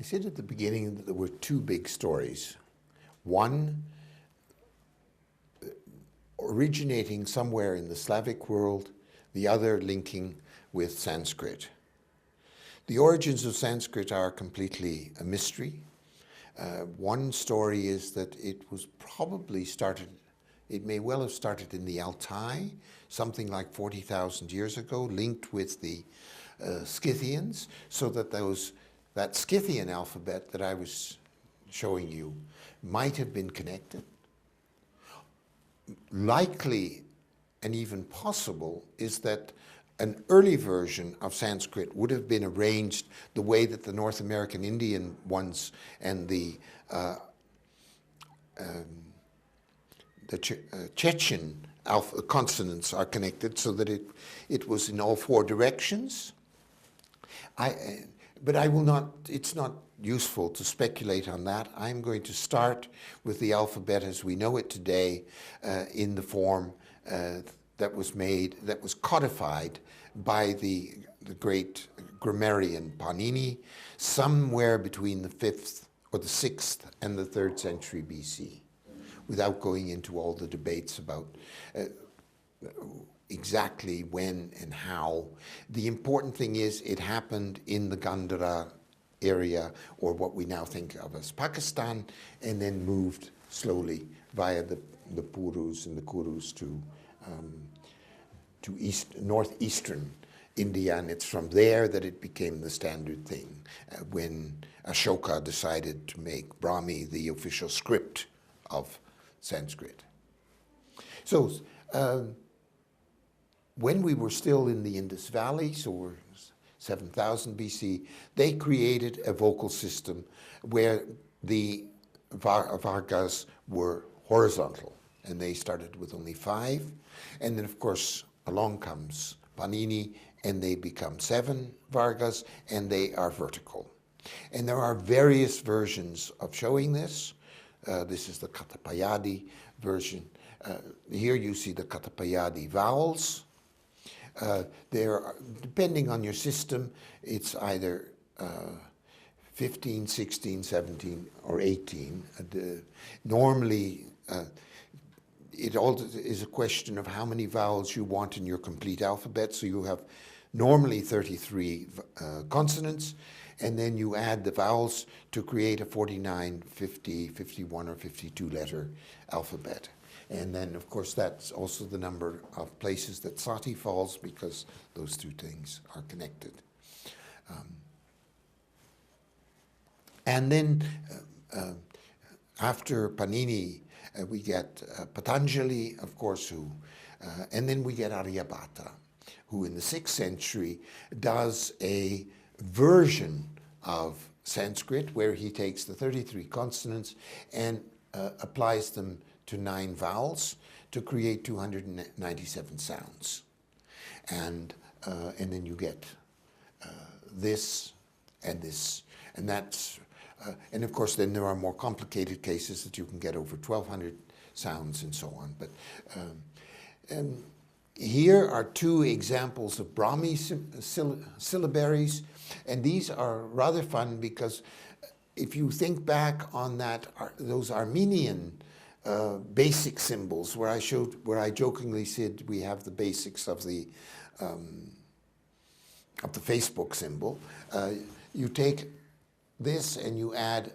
I said at the beginning that there were two big stories. One originating somewhere in the Slavic world, the other linking with Sanskrit. The origins of Sanskrit are completely a mystery. One story is that it was probably started, it may well have started in the Altai, something like 40,000 years ago, linked with the Scythians, so that that Scythian alphabet that I was showing you might have been connected. Likely and even possible is that an early version of Sanskrit would have been arranged the way that the North American Indian ones and the Chechen consonants are connected, so that it was in all four directions. But I will not, it's not useful to speculate on that. I'm going to start with the alphabet as we know it today in the form that was codified by the great grammarian Panini somewhere between the 5th or the 6th and the 3rd century BC, without going into all the debates about exactly when and how. The important thing is it happened in the Gandhara area, or what we now think of as Pakistan, and then moved slowly via the Purus and the Kurus to northeastern India, and it's from there that it became the standard thing when Ashoka decided to make Brahmi the official script of Sanskrit. So when we were still in the Indus Valley, so we're 7000 BC, they created a vocal system where the Vargas were horizontal, and they started with only 5. And then, of course, along comes Panini, and they become 7 Vargas, and they are vertical. And there are various versions of showing this. This is the Katapayadi version. Here you see the Katapayadi vowels. Depending on your system, it's either 15, 16, 17, or 18. Normally, it all is a question of how many vowels you want in your complete alphabet. So you have normally 33 consonants, and then you add the vowels to create a 49, 50, 51, or 52 letter alphabet. And then, of course, that's also the number of places that Sati falls, because those two things are connected. And then after Panini, we get Patanjali, of course, and then we get Aryabhata, who in the 6th century does a version of Sanskrit where he takes the 33 consonants and applies them to 9 vowels to create 297 sounds. And then you get this and this, and that's, and of course then there are more complicated cases that you can get over 1200 sounds and so on. But here are 2 examples of Brahmi syllabaries, and these are rather fun because if you think back on those Armenian basic symbols, where I jokingly said we have the basics of the Facebook symbol. You take this and you add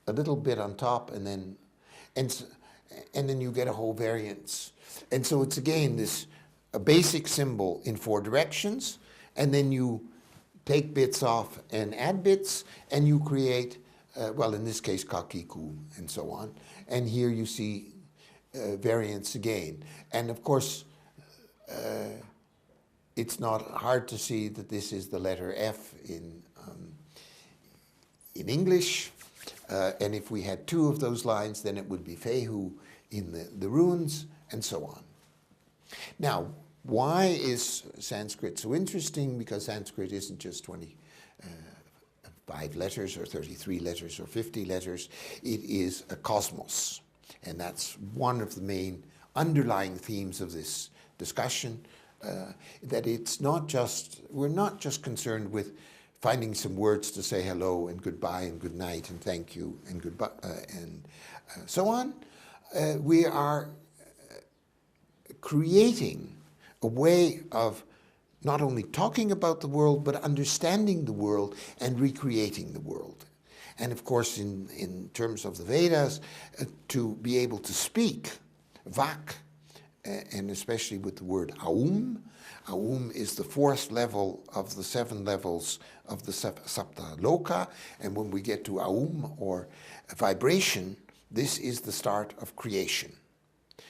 a little bit on top, and then you get a whole variance. And so it's again a basic symbol in 4 directions, and then you take bits off and add bits, and you create, well, in this case, kakiku, and so on. And here you see variants again. And of course, it's not hard to see that this is the letter F in English. And if we had 2 of those lines, then it would be Fehu in the runes, and so on. Now, why is Sanskrit so interesting? Because Sanskrit isn't just 25 letters or 33 letters or 50 letters. It is a cosmos. And that's one of the main underlying themes of this discussion, that it's not just, we're not just concerned with finding some words to say hello and goodbye and good night and thank you and goodbye and so on. We are creating a way of not only talking about the world, but understanding the world and recreating the world. And of course, in terms of the Vedas, to be able to speak, vak, and especially with the word aum. Aum is the fourth level of the 7 levels of the Sapta Loka. And when we get to aum, or vibration, this is the start of creation.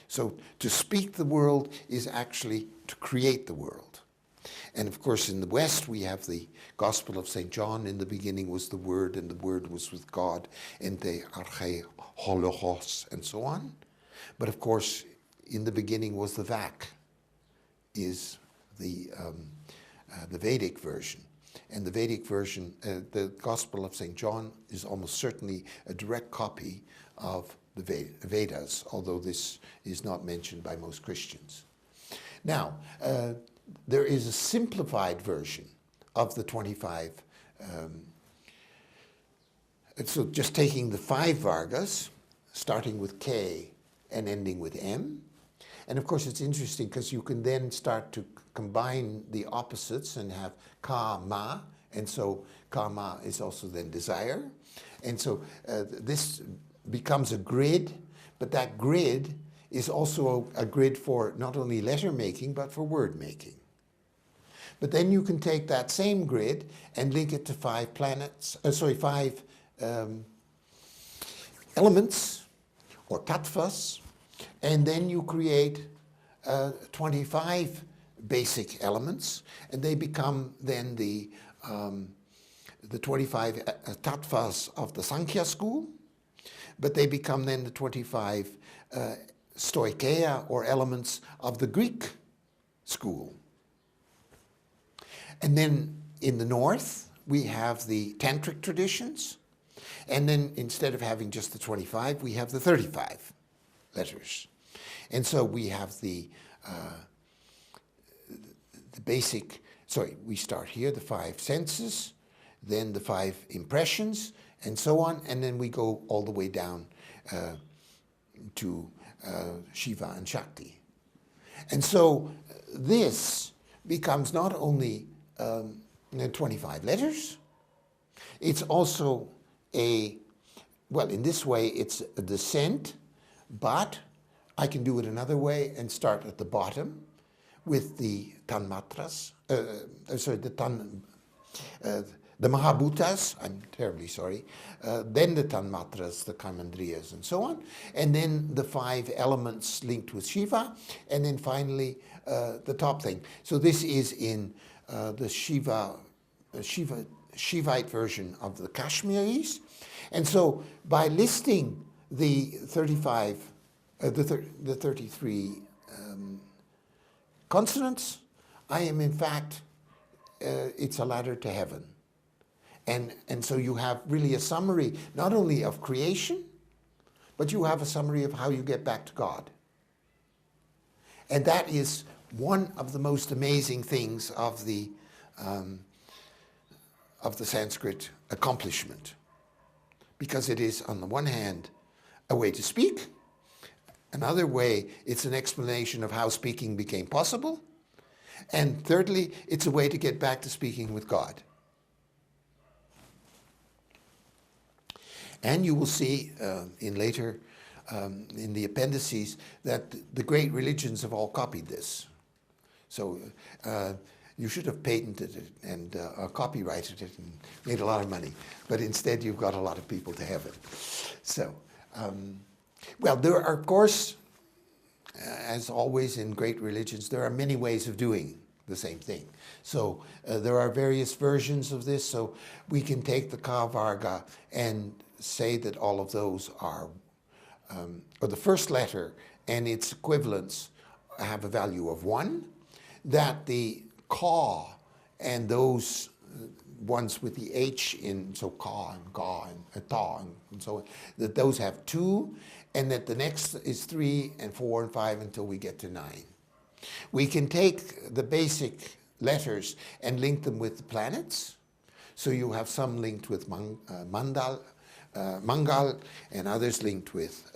So to speak the world is actually to create the world. And of course, in the West, we have the Gospel of St. John. In the beginning was the Word, and the Word was with God, and the arche hologos, and so on. But of course, in the beginning was the Vak, is the Vedic version. And the Vedic version, the Gospel of St. John, is almost certainly a direct copy of the Vedas, although this is not mentioned by most Christians. Now, there is a simplified version of the 25. So just taking the 5 Vargas, starting with K and ending with M. And of course, it's interesting because you can then start to combine the opposites and have Ka-ma. And so Ka-ma is also then desire. And so this becomes a grid, but that grid is also a grid for not only letter making, but for word making. But then you can take that same grid and link it to 5 planets, 5 elements or tattvas, and then you create 25 basic elements, and they become then the 25 tattvas of the Sankhya school, but they become then the 25 stoicheia, or elements of the Greek school. And then in the north, we have the tantric traditions. And then instead of having just the 25, we have the 35 letters. And so we have the basic, we start here, the 5 senses, then the 5 impressions, and so on. And then we go all the way down to Shiva and Shakti. And so this becomes not only 25 letters, it's also in this way it's a descent, but I can do it another way and start at the bottom with the tanmatras, the Mahabhutas, I'm terribly sorry, then the Tanmatras, the Karmendriyas, and so on, and then the 5 elements linked with Shiva, and then finally the top thing. So this is in the Shivite version of the Kashmiris, and so by listing the 33 consonants, I am in fact, it's a ladder to heaven. And so you have really a summary, not only of creation, but you have a summary of how you get back to God. And that is one of the most amazing things of the Sanskrit accomplishment. Because it is, on the one hand, a way to speak. Another way, it's an explanation of how speaking became possible. And thirdly, it's a way to get back to speaking with God. And you will see in the appendices that the great religions have all copied this. So you should have patented it and copyrighted it and made a lot of money. But instead, you've got a lot of people to have it. So, well, there are, of course, as always in great religions, there are many ways of doing the same thing. So there are various versions of this. So we can take the Ka-Varga and say that all of those are, or the first letter and its equivalents have a value of 1, that the Ka and those ones with the H in, so Ka and Ga and Ta and so on, that those have 2, and that the next is 3 and 4 and 5 until we get to 9. We can take the basic letters and link them with the planets. So you have some linked with Mangal, and others linked with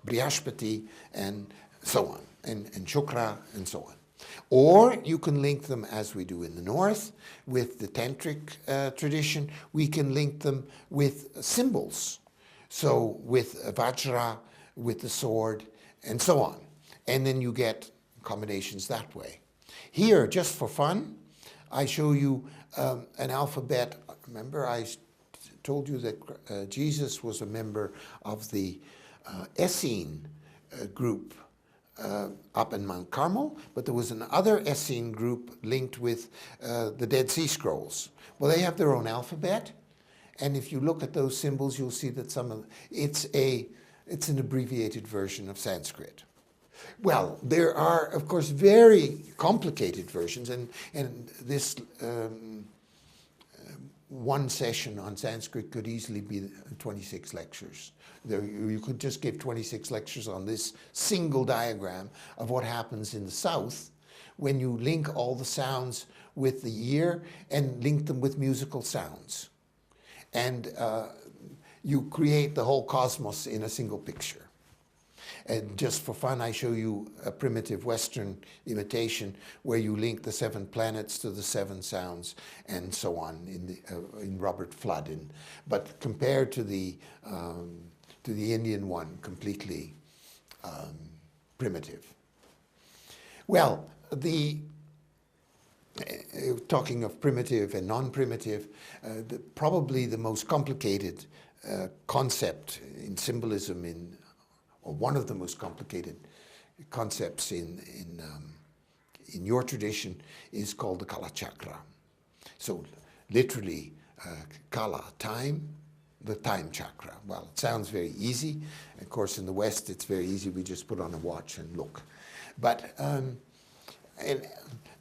Brihaspati, and so on, and Shukra, and so on. Or you can link them, as we do in the north, with the tantric tradition. We can link them with symbols. So with Vajra, with the sword, and so on. And then you get combinations that way. Here, just for fun, I show you an alphabet. Remember, I told you that Jesus was a member of the Essene group up in Mount Carmel, but there was another Essene group linked with the Dead Sea Scrolls. Well, they have their own alphabet, and if you look at those symbols, you'll see that it's an abbreviated version of Sanskrit. Well, there are, of course, very complicated versions, and this one session on Sanskrit could easily be 26 lectures. You could just give 26 lectures on this single diagram of what happens in the south when you link all the sounds with the ear and link them with musical sounds. And you create the whole cosmos in a single picture. And just for fun, I show you a primitive Western imitation where you link the 7 planets to the 7 sounds and so on in Robert Flood. But compared to the Indian one, completely primitive. Well, talking of primitive and non-primitive, probably the most complicated concept in symbolism or one of the most complicated concepts in your tradition is called the Kala Chakra. So literally, Kala, time, the time chakra. Well, it sounds very easy. Of course, in the West, it's very easy. We just put on a watch and look. But and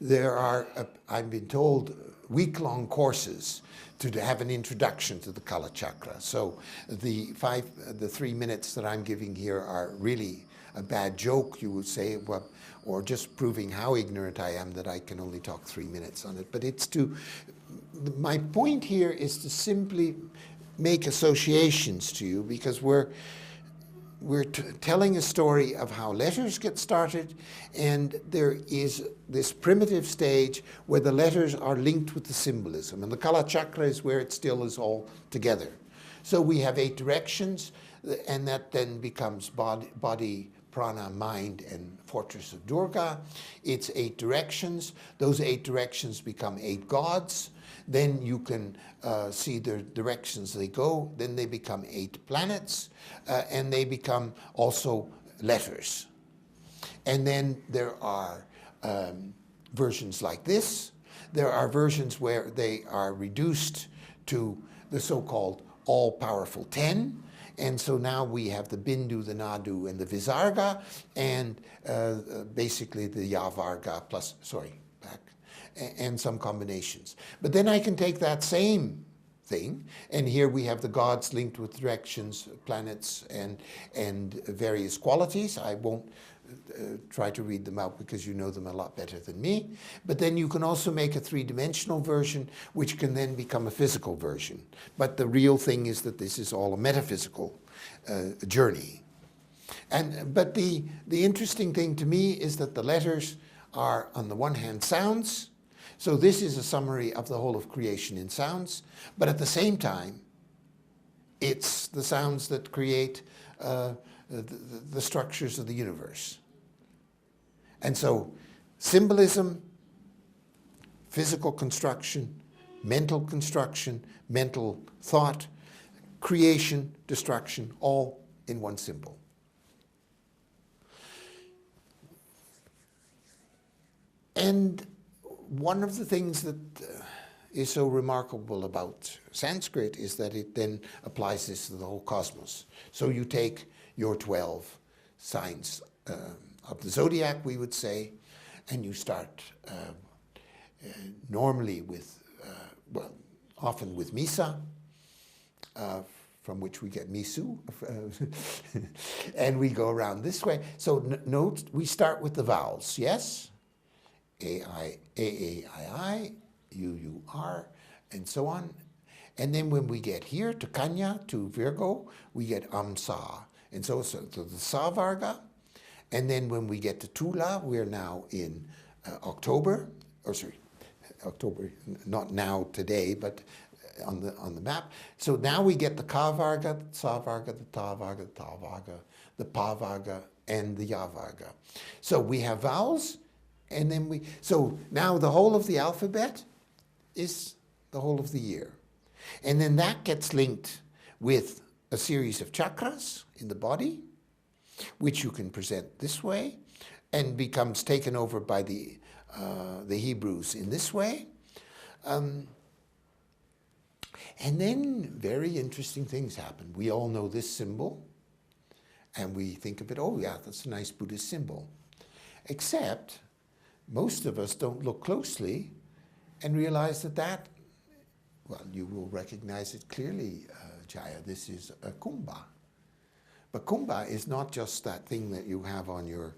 there are, I've been told, week-long courses to have an introduction to the Kala Chakra. So the 3 minutes that I'm giving here are really a bad joke, you would say, well, or just proving how ignorant I am that I can only talk 3 minutes on it. But my point here is to simply make associations to you, because we're telling a story of how letters get started, and there is this primitive stage where the letters are linked with the symbolism, and the Kala Chakra is where it still is all together. So we have 8 directions, and that then becomes body, prana, mind, and fortress of Durga. It's 8 directions. Those 8 directions become 8 gods. Then you can see the directions they go. Then they become 8 planets, and they become also letters. And then there are versions like this. There are versions where they are reduced to the so-called all-powerful 10. And so now we have the Bindu, the Nadu, and the Visarga, and basically the Yavarga plus, and some combinations. But then I can take that same thing, and here we have the gods linked with directions, planets, and various qualities. I won't try to read them out because you know them a lot better than me. But then you can also make a 3-dimensional version, which can then become a physical version. But the real thing is that this is all a metaphysical journey. But the interesting thing to me is that the letters are, on the one hand, sounds. So this is a summary of the whole of creation in sounds, but at the same time, it's the sounds that create the structures of the universe. And so symbolism, physical construction, mental thought, creation, destruction, all in one symbol. And one of the things that is so remarkable about Sanskrit is that it then applies this to the whole cosmos. So you take your 12 signs of the zodiac, we would say, and you start normally with, often with Misa, from which we get Misu, and we go around this way. So note, we start with the vowels, yes? A-I, A-A-I-I, U-U-R, and so on. And then when we get here to Kanya, to Virgo, we get Amsa. And so the Sa Varga. And then when we get to Tula, we're now in October, October, not now today, but on the map. So now we get the Ka Varga, the Sa Varga, the Ta Varga, the Ta Varga, the Pa Varga, and the Ya Varga. So we have vowels, and then so now the whole of the alphabet is the whole of the year. And then that gets linked with a series of chakras in the body, which you can present this way, and becomes taken over by the Hebrews in this way. And then very interesting things happen. We all know this symbol, and we think of it, oh yeah, that's a nice Buddhist symbol. Except, most of us don't look closely and realize that, well, you will recognize it clearly, Jaya, this is a kumbha. But kumbha is not just that thing that you have on your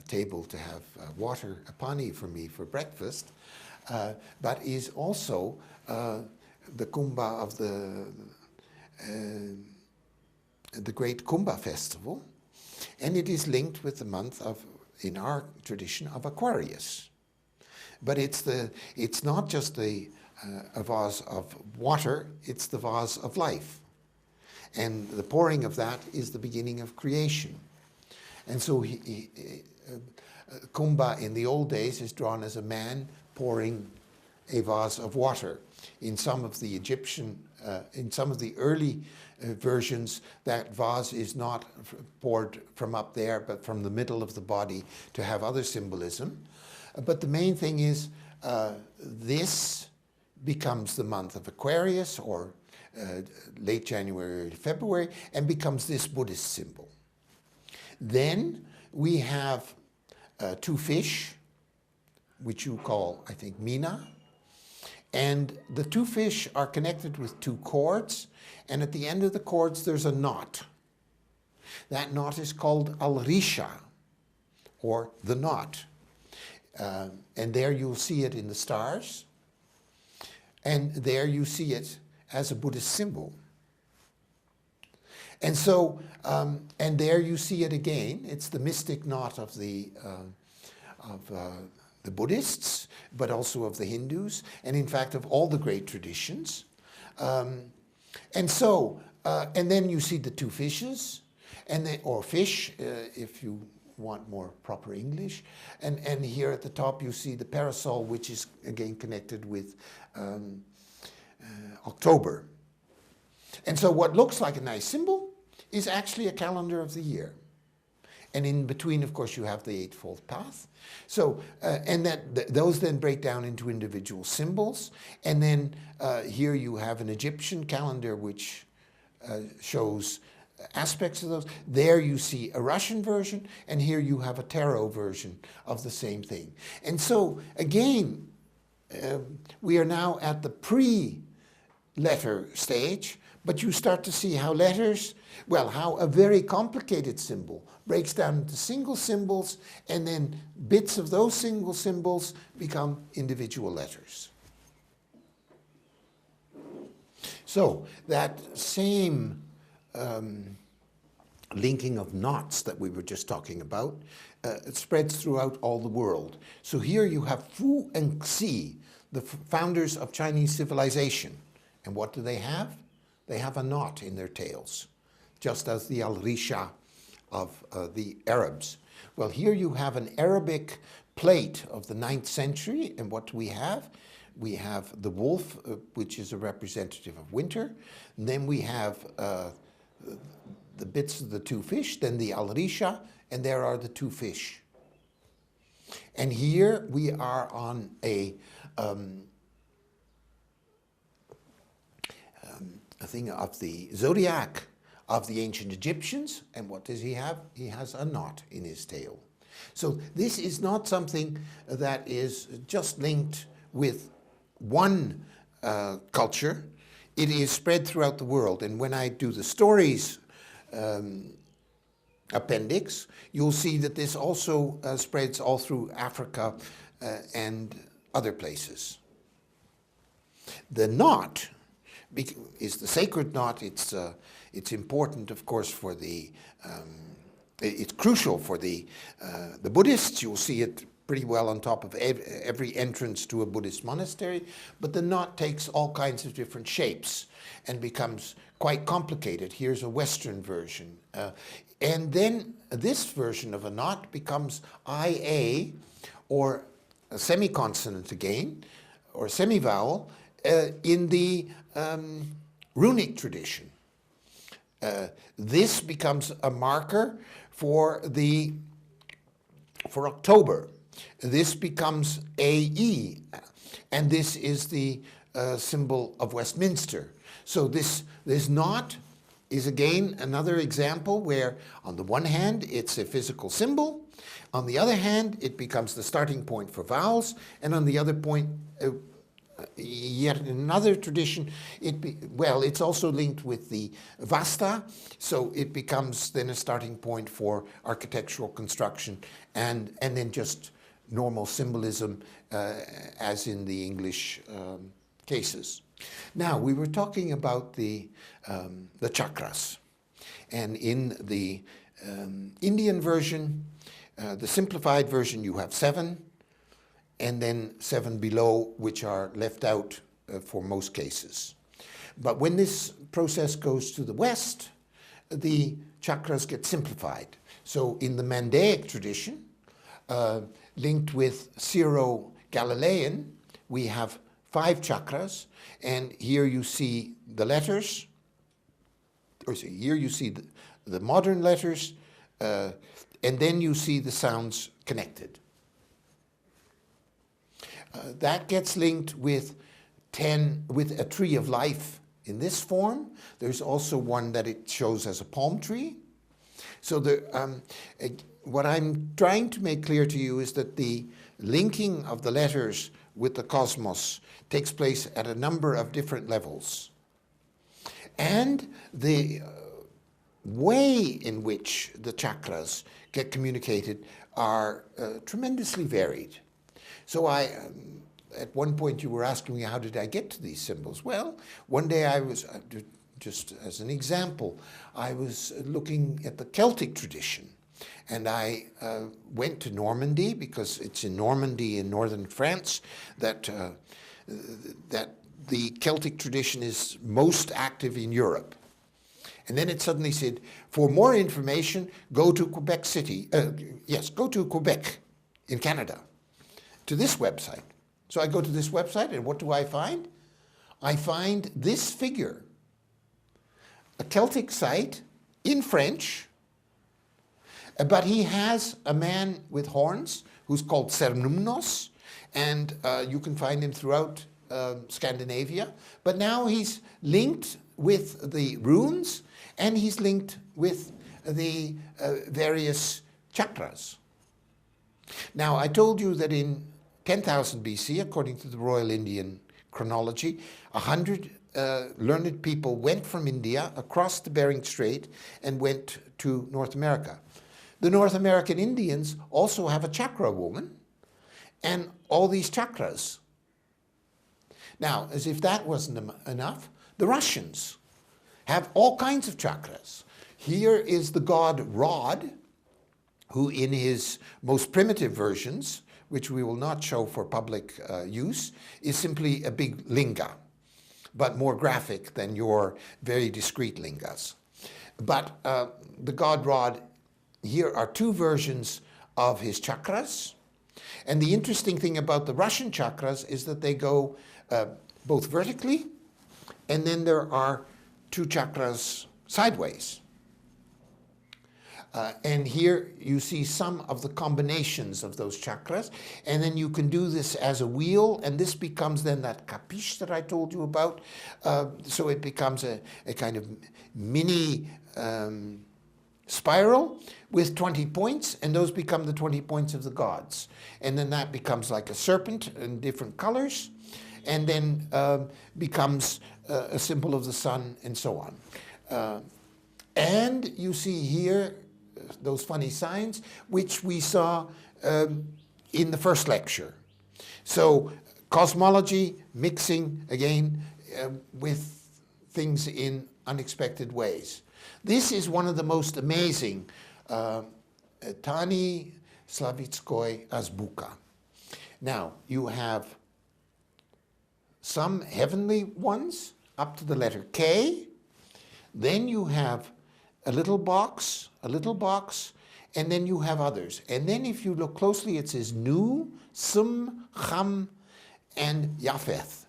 table to have water, a pani for me for breakfast, but is also the kumbha of the great Kumbha festival, and it is linked with the month of, in our tradition, of Aquarius. But it's not just a vase of water, it's the vase of life. And the pouring of that is the beginning of creation. And so Kumbha in the old days is drawn as a man pouring a vase of water. In some of the Egyptian, in some of the early versions, that vase is not poured from up there, but from the middle of the body to have other symbolism. But the main thing is this becomes the month of Aquarius, or late January, early February, and becomes this Buddhist symbol. Then we have two fish, which you call, I think, Mina. And the two fish are connected with two cords, and at the end of the cords there's a knot. That knot is called Al-Risha, or the knot. And there you'll see it in the stars, and there you see it as a Buddhist symbol. And so, and there you see it again. It's the mystic knot of the Buddhists, but also of the Hindus, and in fact of all the great traditions. And so, and then you see the two fishes, and then, or fish, if you want more proper English. And here at the top you see the parasol, which is again connected with October. And so what looks like a nice symbol is actually a calendar of the year. And in between, of course, you have the Eightfold Path. So, and those then break down into individual symbols. And then here you have an Egyptian calendar which shows aspects of those. There you see a Russian version, and here you have a tarot version of the same thing. And so, again, we are now at the pre-letter stage, but you start to see how letters, well, how a very complicated symbol breaks down into single symbols, and then bits of those single symbols become individual letters. So that same linking of knots that we were just talking about, it spreads throughout all the world. So here you have Fu and Xi, the founders of Chinese civilization. And what do they have? They have a knot in their tails, just as the Al-Risha of the Arabs. Well, here you have an Arabic plate of the 9th century, and what do we have? We have the wolf, which is a representative of winter. And then we have the bits of the two fish, then the Al-Risha, and there are the two fish. And here we are on a thing of the zodiac of the ancient Egyptians, and what does he have? He has a knot in his tail. So this is not something that is just linked with one culture. It is spread throughout the world, and when I do the stories appendix, you'll see that this also spreads all through Africa and other places. The knot is the sacred knot. It's important, of course, for it's crucial for the Buddhists. You'll see it pretty well on top of every entrance to a Buddhist monastery, but the knot takes all kinds of different shapes and becomes quite complicated. Here's a Western version. And then this version of a knot becomes IA, or a semiconsonant again, or semivowel, in the runic tradition. This becomes a marker for October. This becomes AE, and this is the symbol of Westminster. So this knot is again another example where on the one hand it's a physical symbol, on the other hand it becomes the starting point for vowels, and on the other point, yet another tradition, it's also linked with the Vasta, so it becomes then a starting point for architectural construction and then just normal symbolism as in the English cases. Now, we were talking about the chakras, and in the Indian version, the simplified version, you have 7, and then 7 below, which are left out for most cases. But when this process goes to the West, the chakras get simplified. So in the Mandaic tradition, linked with Syro-Galilean, we have 5 chakras, and here you see the letters, here you see the modern letters, and then you see the sounds connected. That gets linked with a tree of life in this form. There's also one that it shows as a palm tree. So what I'm trying to make clear to you is that the linking of the letters with the cosmos takes place at a number of different levels. And the way in which the chakras get communicated are tremendously varied. So at one point you were asking me, how did I get to these symbols? Well, one day I was, just as an example, I was looking at the Celtic tradition. And I went to Normandy, because it's in Normandy in northern France that the Celtic tradition is most active in Europe. And then it suddenly said, for more information, go to Quebec City. Go to Quebec in Canada, to this website. So I go to this website, and what do I find? I find this figure, a Celtic site in French, but he has a man with horns who's called Cernunnos, and you can find him throughout Scandinavia. But now he's linked with the runes, and he's linked with the various chakras. Now, I told you that in 10,000 BC, according to the Royal Indian chronology, 100 learned people went from India across the Bering Strait and went to North America. The North American Indians also have a chakra woman and all these chakras. Now, as if that wasn't enough, the Russians have all kinds of chakras. Here is the god Rod, who in his most primitive versions, which we will not show for public use, is simply a big linga, but more graphic than your very discrete lingas. But the god Rod, here are 2 versions of his chakras. And the interesting thing about the Russian chakras is that they go both vertically, and then there are 2 chakras sideways. And here you see some of the combinations of those chakras, and then you can do this as a wheel, and this becomes then that capiche that I told you about. So it becomes a kind of mini spiral with 20 points, and those become the 20 points of the gods. And then that becomes like a serpent in different colors, and then becomes a symbol of the sun, and so on. And you see here those funny signs, which we saw in the first lecture. So cosmology mixing again with things in unexpected ways. This is one of the most amazing Tani Slavitskoy Azbuka. Now, you have some heavenly ones up to the letter K. Then you have a little box, and then you have others. And then if you look closely, it says Nu, Sum, Cham, and Japheth.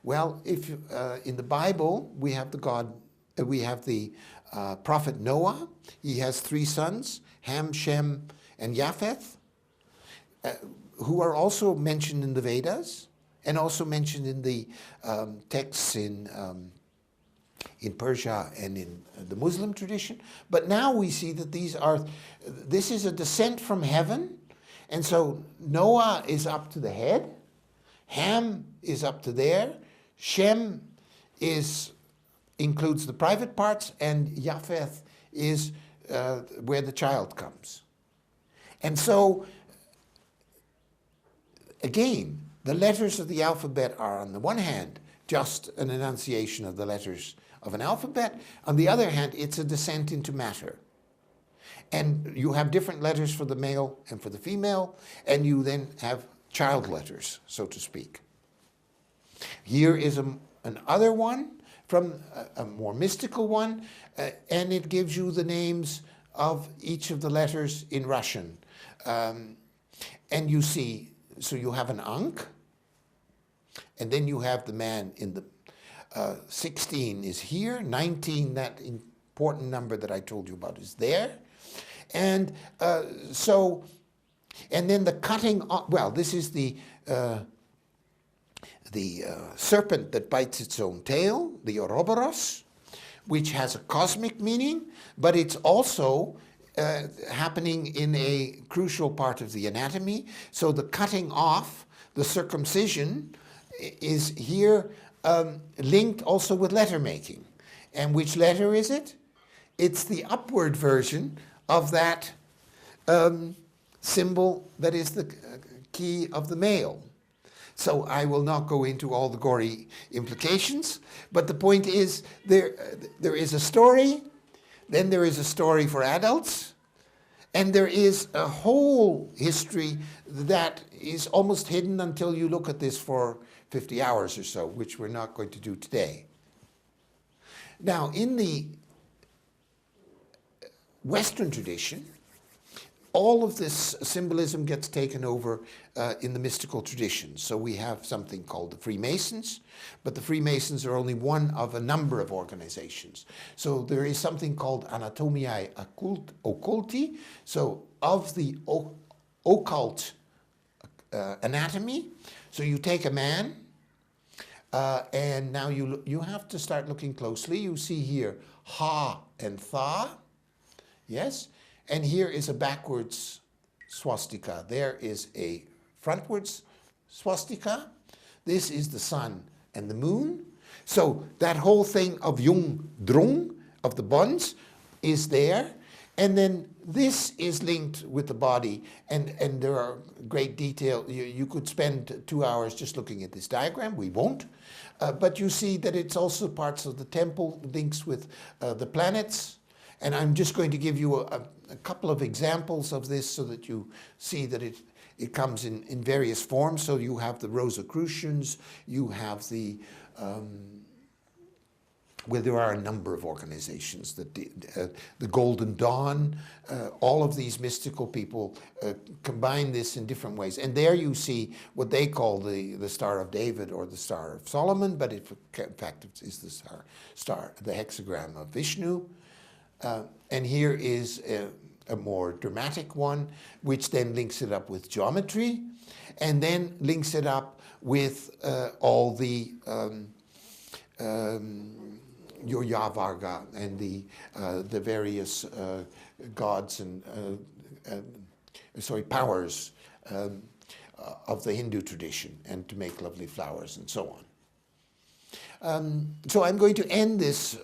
Well, if in the Bible we have the prophet Noah. He has 3 sons, Ham, Shem, and Japheth, who are also mentioned in the Vedas and also mentioned in the texts in Persia and in the Muslim tradition. But now we see that this is a descent from heaven. And so Noah is up to the head, Ham is up to there, Shem includes the private parts, and Japheth is where the child comes. And so, again, the letters of the alphabet are on the one hand just an enunciation of the letters of an alphabet. On the other hand, it's a descent into matter. And you have different letters for the male and for the female, and you then have child letters, so to speak. Here is another one from a more mystical one, and it gives you the names of each of the letters in Russian. And you see, so you have an Ankh, and then you have the man in the 16 is here, 19, that important number that I told you about, is there. And and then the cutting off, well, this is the serpent that bites its own tail, the Ouroboros, which has a cosmic meaning, but it's also happening in a crucial part of the anatomy. So the cutting off, the circumcision, is here linked also with letter making. And which letter is it? It's the upward version of that symbol that is the key of the male. So I will not go into all the gory implications, but the point is there is a story, then there is a story for adults, and there is a whole history that is almost hidden until you look at this for 50 hours or so, which we're not going to do today. Now, in the Western tradition, all of this symbolism gets taken over in the mystical tradition. So we have something called the Freemasons, but the Freemasons are only one of a number of organizations. So there is something called Anatomiae Occulti, so of the occult anatomy. So you take a man, and now you have to start looking closely. You see here Ha and Tha, yes? And here is a backwards swastika. There is a frontwards swastika. This is the sun and the moon. So that whole thing of Jung Drung, of the bonds, is there. And then this is linked with the body. And there are great detail. You could spend 2 hours just looking at this diagram. We won't. But you see that it's also parts of the temple, links with the planets. And I'm just going to give you a couple of examples of this so that you see that it comes in various forms. So you have the Rosicrucians, you have the, well, there are a number of organizations, that the Golden Dawn, all of these mystical people combine this in different ways. And there you see what they call the Star of David or the Star of Solomon, but in fact it is the star, the hexagram of Vishnu. And here is a more dramatic one, which then links it up with geometry, and then links it up with all the your Yavarga and the various gods and powers of the Hindu tradition, and to make lovely flowers and so on. So I'm going to end this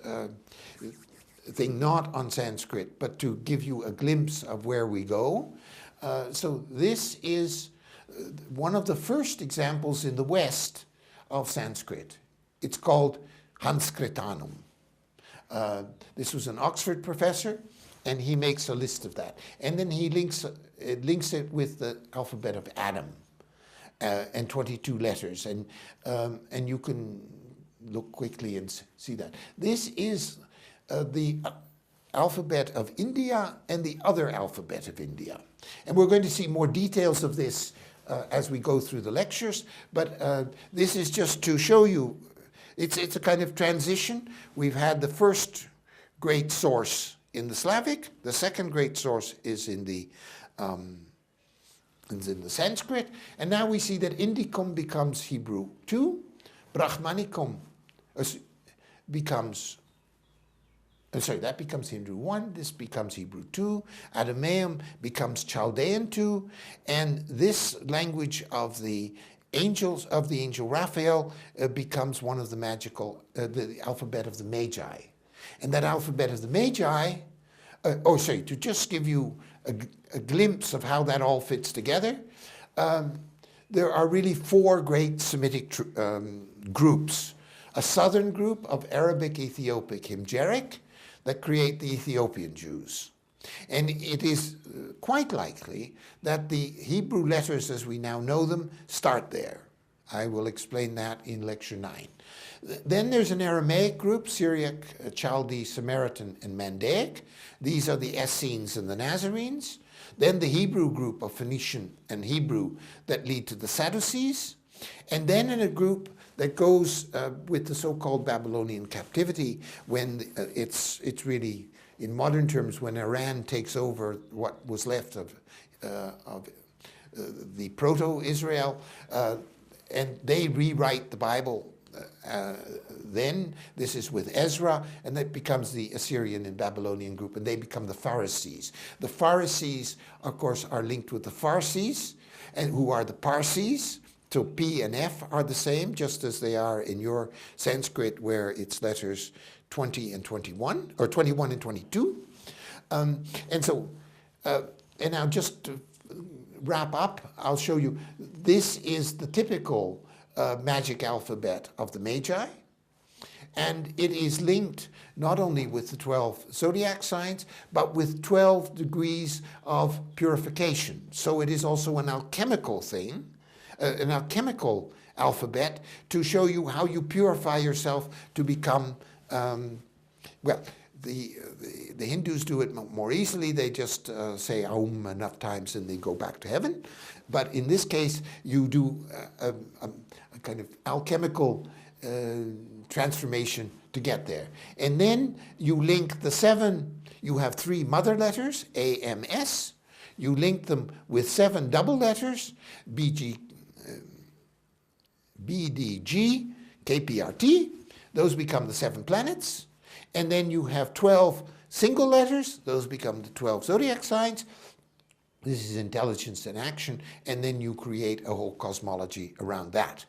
thing not on Sanskrit, but to give you a glimpse of where we go. So this is one of the first examples in the West of Sanskrit. It's called Hanskritanum. This was an Oxford professor, and he makes a list of that. And then he links it with the alphabet of Adam and 22 letters. And you can look quickly and see that. This is the alphabet of India and the other alphabet of India. And we're going to see more details of this as we go through the lectures, but this is just to show you, it's a kind of transition. We've had the first great source in the Slavic, the second great source is in the Sanskrit, and now we see that Indicum becomes Hebrew 2, Brahmanicum becomes that becomes Hebrew 1, this becomes Hebrew 2, Adamaeum becomes Chaldean 2, and this language of the angels, of the angel Raphael, becomes one of the the alphabet of the Magi. And that alphabet of the Magi, to just give you a glimpse of how that all fits together, there are really four great Semitic groups. A southern group of Arabic, Ethiopic, Himjaric, that create the Ethiopian Jews. And it is quite likely that the Hebrew letters as we now know them start there. I will explain that in lecture 9. Then there's an Aramaic group, Syriac, Chaldee, Samaritan, and Mandaic. These are the Essenes and the Nazarenes. Then the Hebrew group of Phoenician and Hebrew that lead to the Sadducees. And then in a group that goes with the so-called Babylonian captivity, when it's really, in modern terms, when Iran takes over what was left of the proto-Israel, and they rewrite the Bible. Then this is with Ezra, and that becomes the Assyrian and Babylonian group, and they become the Pharisees. The Pharisees, of course, are linked with the Parsis, and who are the Parsis. So P and F are the same, just as they are in your Sanskrit, where it's letters 20 and 21, or 21 and 22. And now just to wrap up, I'll show you, this is the typical magic alphabet of the Magi, and it is linked not only with the 12 zodiac signs, but with 12 degrees of purification. So it is also an alchemical thing, an alchemical alphabet to show you how you purify yourself to become, the Hindus do it more easily. They just say Aum enough times and they go back to heaven. But in this case, you do a kind of alchemical transformation to get there. And then you link the 7, you have 3 mother letters, A, M, S. You link them with 7 double letters, B, G, B, D, G, K, P, R, T. Those become the 7 planets. And then you have 12 single letters. Those become the 12 zodiac signs. This is intelligence and action. And then you create a whole cosmology around that.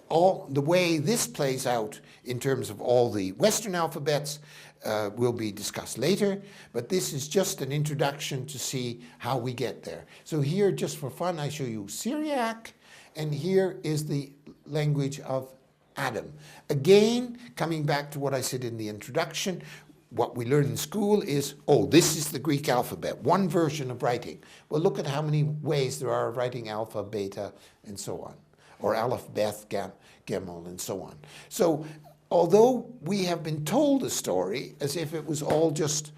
All the way this plays out in terms of all the Western alphabets will be discussed later. But this is just an introduction to see how we get there. So here, just for fun, I show you Syriac. And here is the language of Adam. Again, coming back to what I said in the introduction, what we learn in school is, oh, this is the Greek alphabet, one version of writing. Well, look at how many ways there are of writing alpha, beta, and so on, or aleph, beth, gimel, and so on. So although we have been told a story as if it was all just,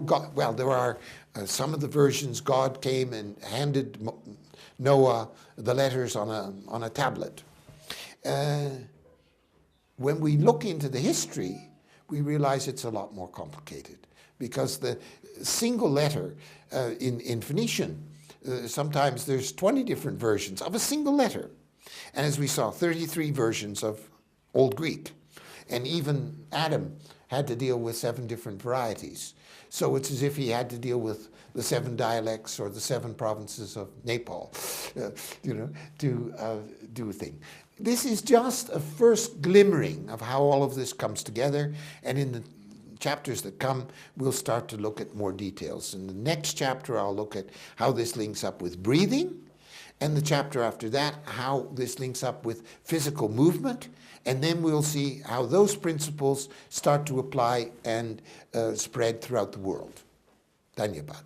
God, well, there are some of the versions God came and handed Noah the letters on a tablet. When we look into the history, we realize it's a lot more complicated, because the single letter in Phoenician, sometimes there's 20 different versions of a single letter. And as we saw, 33 versions of Old Greek. And even Adam had to deal with 7 different varieties. So it's as if he had to deal with the 7 dialects or the 7 provinces of Nepal, to do a thing. This is just a first glimmering of how all of this comes together, and in the chapters that come, we'll start to look at more details. In the next chapter, I'll look at how this links up with breathing, and the chapter after that, how this links up with physical movement, and then we'll see how those principles start to apply and spread throughout the world. Dhanyabad.